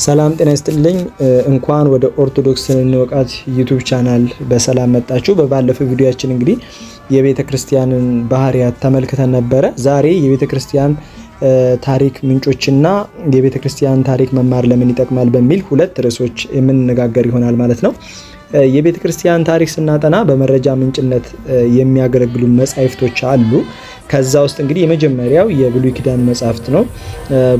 ሰላም ጤና ይስጥልኝ። እንኳን ወደ ኦርቶዶክስን እንወቃት ዩቲዩብ ቻናል በሰላም መጣችሁ። በባለፈው ቪዲዮአችን እንግዲህ የቤተ ክርስቲያንን ባህሪያት ተመልክተን ነበረ። ዛሬ የቤተ ክርስቲያን ታሪክ ምንጮችና የቤተ ክርስቲያን ታሪክ መማር ለምን ይጠቅማል በሚል ሁለት ርዕሶች የምንነጋገር ይሆናል ማለት ነው። የቤተ ክርስቲያን ታሪክ ስናጠና በመረጃ ምንጭነት የሚያገለግሉ መጻሕፍቶች አሉ። ከዛ ውስጥ እንግዲህ የመጀመሪያው የብሉይ ኪዳን መጻሕፍት ነው።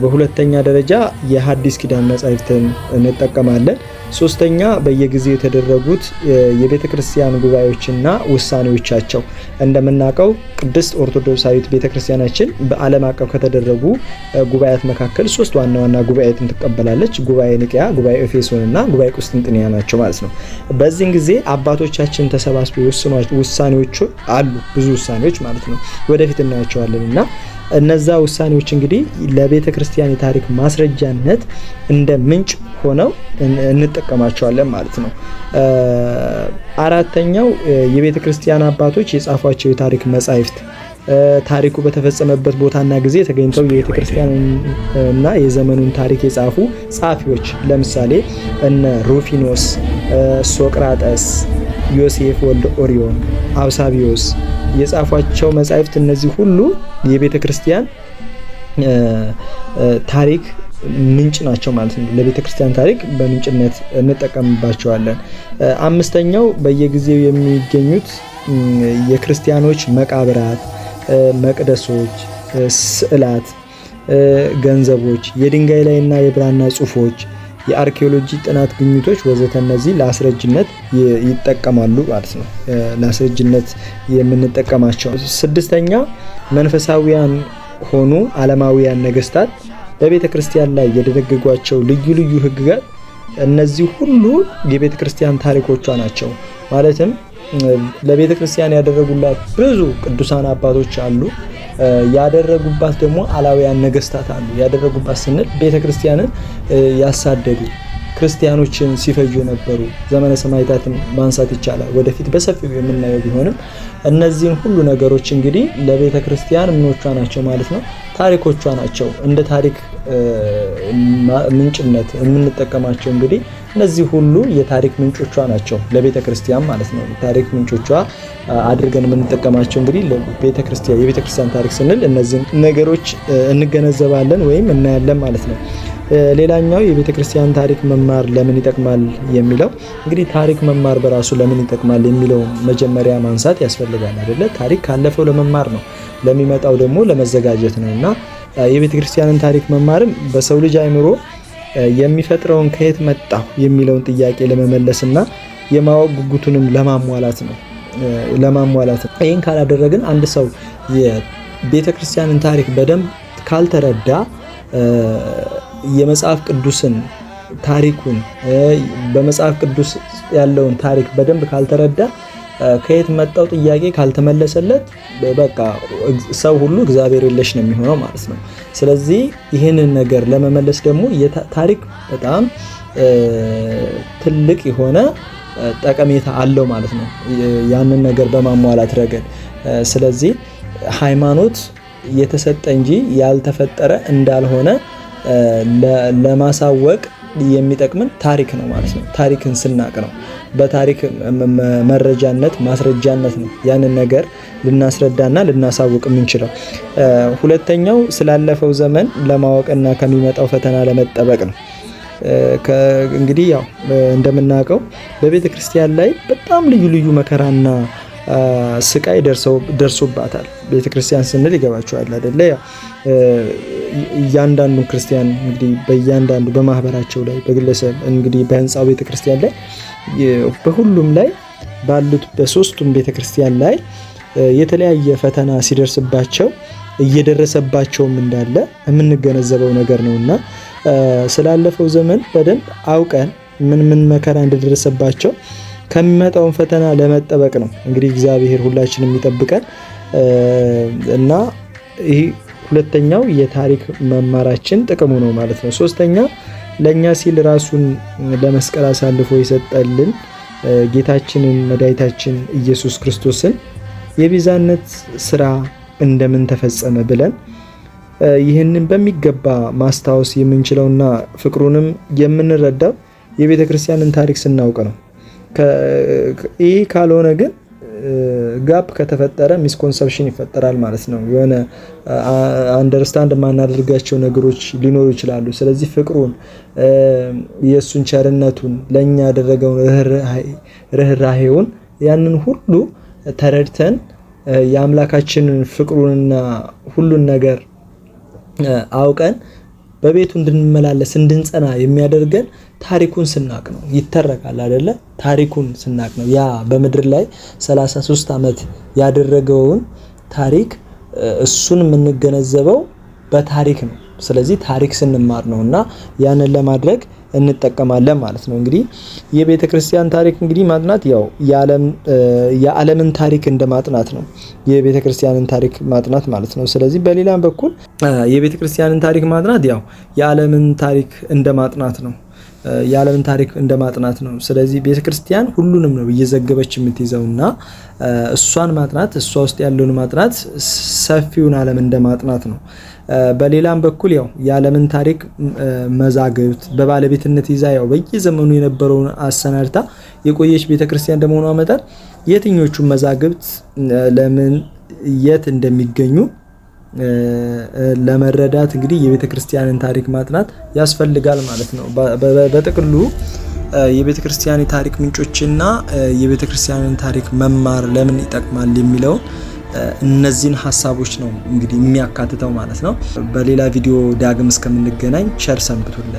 በሁለተኛ ደረጃ የሐዲስ ኪዳን መጻሕፍትን እንጠቀማለን። ሶስተኛ በየጊዜው የተደረጉት የቤተ ክርስቲያን ጉባኤዎችና ውሳኔዎቻቸው። እንደምናውቀው ቅድስት ኦርቶዶክሳዊት ቤተ ክርስቲያናችን በዓለም አቀፍ ከተደረጉ ጉባኤያት መካከል ሶስት ዋና ዋና ጉባኤያትን ትቀበላለች። ጉባኤ ኒቅያ፣ ጉባኤ ኤፌሶን እና ጉባኤ ቁስጥንጥንያ ናቸው ማለት ነው። በዚህን ጊዜ አባቶቻችን ተሰባስበው ውሳኔዎች አሉ፣ ብዙ ውሳኔዎች ማለት ነው። ወደፊት እናያቸዋለን እና እነዛ ውሳኔዎች እንግዲህ ለቤተ ክርስቲያን የታሪክ ማስረጃነት እንደ ምንጭ ሆነው እንጠቀማቸዋለን ማለት ነው። አራተኛው የቤተ ክርስቲያን አባቶች የጻፏቸው የታሪክ መጻሕፍት ታሪኩ በተፈጸመበት ቦታና ጊዜ ተገኝተው የቤተ ክርስቲያንና የዘመኑን ታሪክ የጻፉ ጸሐፊዎች ለምሳሌ እነ ሩፊኖስ፣ ሶቅራጠስ፣ ዮሴፍ ወልደ ኦሪዮን፣ አውሳቢዮስ የጻፏቸው መጻሕፍት እነዚህ ሁሉ የቤተ ክርስቲያን ታሪክ ምንጭ ናቸው ማለት ነው። ለቤተ ክርስቲያን ታሪክ በምንጭነት እንጠቀምባቸዋለን። አምስተኛው በየጊዜው የሚገኙት የክርስቲያኖች መቃብራት፣ መቅደሶች፣ ስዕላት፣ ገንዘቦች፣ የድንጋይ ላይና የብራና ጽሑፎች፣ የአርኪኦሎጂ ጥናት ግኝቶች ወዘተ እነዚህ ለአስረጅነት ይጠቀማሉ ማለት ነው። ለአስረጅነት የምንጠቀማቸው። ስድስተኛ መንፈሳዊያን ሆኑ ዓለማዊያን ነገስታት በቤተ ክርስቲያን ላይ የደነገጓቸው ልዩ ልዩ ህግጋት እነዚህ ሁሉ የቤተ ክርስቲያን ታሪኮቿ ናቸው። ማለትም ለቤተ ክርስቲያን ያደረጉላት ብዙ ቅዱሳን አባቶች አሉ። ያደረጉባት ደግሞ አላውያን ነገስታት አሉ። ያደረጉባት ስንል ቤተ ክርስቲያንን ያሳደዱ ክርስቲያኖችን ሲፈጁ የነበሩ ዘመነ ሰማዕታትን ማንሳት ይቻላል። ወደፊት በሰፊው የምናየው ቢሆንም እነዚህን ሁሉ ነገሮች እንግዲህ ለቤተ ክርስቲያን ምኖቿ ናቸው ማለት ነው፣ ታሪኮቿ ናቸው። እንደ ታሪክ ምንጭነት የምንጠቀማቸው እንግዲህ እነዚህ ሁሉ የታሪክ ምንጮቿ ናቸው ለቤተ ክርስቲያን ማለት ነው። ታሪክ ምንጮቿ አድርገን የምንጠቀማቸው እንግዲህ የቤተ ክርስቲያን ታሪክ ስንል እነዚህን ነገሮች እንገነዘባለን ወይም እናያለን ማለት ነው። ሌላኛው የቤተ ክርስቲያን ታሪክ መማር ለምን ይጠቅማል የሚለው እንግዲህ ታሪክ መማር በራሱ ለምን ይጠቅማል የሚለው መጀመሪያ ማንሳት ያስፈልጋል አይደለ? ታሪክ ካለፈው ለመማር ነው፣ ለሚመጣው ደግሞ ለመዘጋጀት ነው እና የቤተ ክርስቲያንን ታሪክ መማርም በሰው ልጅ አእምሮ የሚፈጥረውን ከየት መጣሁ የሚለውን ጥያቄ ለመመለስና የማወቅ ጉጉቱንም ለማሟላት ነው። ይህን ካላደረግን አንድ ሰው የቤተ ክርስቲያንን ታሪክ በደንብ ካልተረዳ የመጽሐፍ ቅዱስን ታሪኩን በመጽሐፍ ቅዱስ ያለውን ታሪክ በደንብ ካልተረዳ ከየት መጣው ጥያቄ ካልተመለሰለት በቃ ሰው ሁሉ እግዚአብሔር የለሽ ነው የሚሆነው ማለት ነው። ስለዚህ ይህንን ነገር ለመመለስ ደግሞ ታሪክ በጣም ትልቅ የሆነ ጠቀሜታ አለው ማለት ነው፣ ያንን ነገር በማሟላት ረገድ። ስለዚህ ሃይማኖት የተሰጠ እንጂ ያልተፈጠረ እንዳልሆነ ለማሳወቅ የሚጠቅምን ታሪክ ነው ማለት ነው። ታሪክን ስናቅ ነው፣ በታሪክ መረጃነት ማስረጃነት ነው ያንን ነገር ልናስረዳና ልናሳውቅ የምንችለው። ሁለተኛው ስላለፈው ዘመን ለማወቅና ከሚመጣው ፈተና ለመጠበቅ ነው። እንግዲህ ያው እንደምናውቀው በቤተ ክርስቲያን ላይ በጣም ልዩ ልዩ መከራና ስቃይ ደርሶባታል። ቤተ ክርስቲያን ስንል ይገባቸዋል አይደለ? እያንዳንዱ ክርስቲያን እንግዲህ በእያንዳንዱ በማህበራቸው ላይ በግለሰብ እንግዲህ በህንፃው ቤተ ክርስቲያን ላይ በሁሉም ላይ ባሉት በሶስቱም ቤተ ክርስቲያን ላይ የተለያየ ፈተና ሲደርስባቸው እየደረሰባቸውም እንዳለ የምንገነዘበው ነገር ነውና ስላለፈው ዘመን በደንብ አውቀን ምን መከራ እንደደረሰባቸው ከሚመጣውን ፈተና ለመጠበቅ ነው እንግዲህ እግዚአብሔር ሁላችንም የሚጠብቀን እና ይህ ሁለተኛው የታሪክ መማራችን ጥቅሙ ነው ማለት ነው። ሶስተኛ ለኛ ሲል ራሱን ለመስቀል አሳልፎ የሰጠልን ጌታችንን መድኃኒታችን ኢየሱስ ክርስቶስን የቤዛነት ስራ እንደምን ተፈጸመ ብለን ይህንን በሚገባ ማስታወስ የምንችለውና ፍቅሩንም የምንረዳው የቤተ ክርስቲያንን ታሪክ ስናውቅ ነው። ይህ ካልሆነ ግን ጋፕ ከተፈጠረ ሚስኮንሰፕሽን ይፈጠራል ማለት ነው። የሆነ አንደርስታንድ የማናደርጋቸው ነገሮች ሊኖሩ ይችላሉ። ስለዚህ ፍቅሩን፣ የእሱን ቸርነቱን፣ ለእኛ ያደረገውን ርኅራሄውን ያንን ሁሉ ተረድተን የአምላካችንን ፍቅሩንና ሁሉን ነገር አውቀን በቤቱ እንድንመላለስ እንድንጸና የሚያደርገን ታሪኩን ስናቅ ነው። ይተረካል አይደለ? ታሪኩን ስናቅ ነው። ያ በምድር ላይ 33 ዓመት ያደረገውን ታሪክ እሱን የምንገነዘበው በታሪክ ነው። ስለዚህ ታሪክ ስንማር ነው እና ያንን ለማድረግ እንጠቀማለን ማለት ነው። እንግዲህ የቤተ ክርስቲያን ታሪክ እንግዲህ ማጥናት ያው የዓለምን ታሪክ እንደማጥናት ነው። የቤተ ክርስቲያንን ታሪክ ማጥናት ማለት ነው። ስለዚህ በሌላም በኩል የቤተ ክርስቲያንን ታሪክ ማጥናት ያው የዓለምን ታሪክ እንደማጥናት ነው። የዓለምን ታሪክ እንደማጥናት ነው። ስለዚህ ቤተ ክርስቲያን ሁሉንም ነው እየዘገበች የምትይዘውና እሷን ማጥናት፣ እሷ ውስጥ ያለውን ማጥናት ሰፊውን ዓለም እንደማጥናት ነው። በሌላም በኩል ያው የዓለምን ታሪክ መዛግብት በባለቤትነት ይዛ ያው በየዘመኑ የነበረውን አሰናድታ የቆየች ቤተክርስቲያን እንደመሆኗ መጠን የትኞቹ መዛግብት ለምን የት እንደሚገኙ ለመረዳት እንግዲህ የቤተክርስቲያንን ታሪክ ማጥናት ያስፈልጋል ማለት ነው። በጥቅሉ የቤተክርስቲያን የታሪክ ምንጮችና የቤተክርስቲያንን ታሪክ መማር ለምን ይጠቅማል የሚለውን እነዚህን ሀሳቦች ነው እንግዲህ የሚያካትተው ማለት ነው። በሌላ ቪዲዮ ዳግም እስከምንገናኝ ቸር ሰንብቱልን።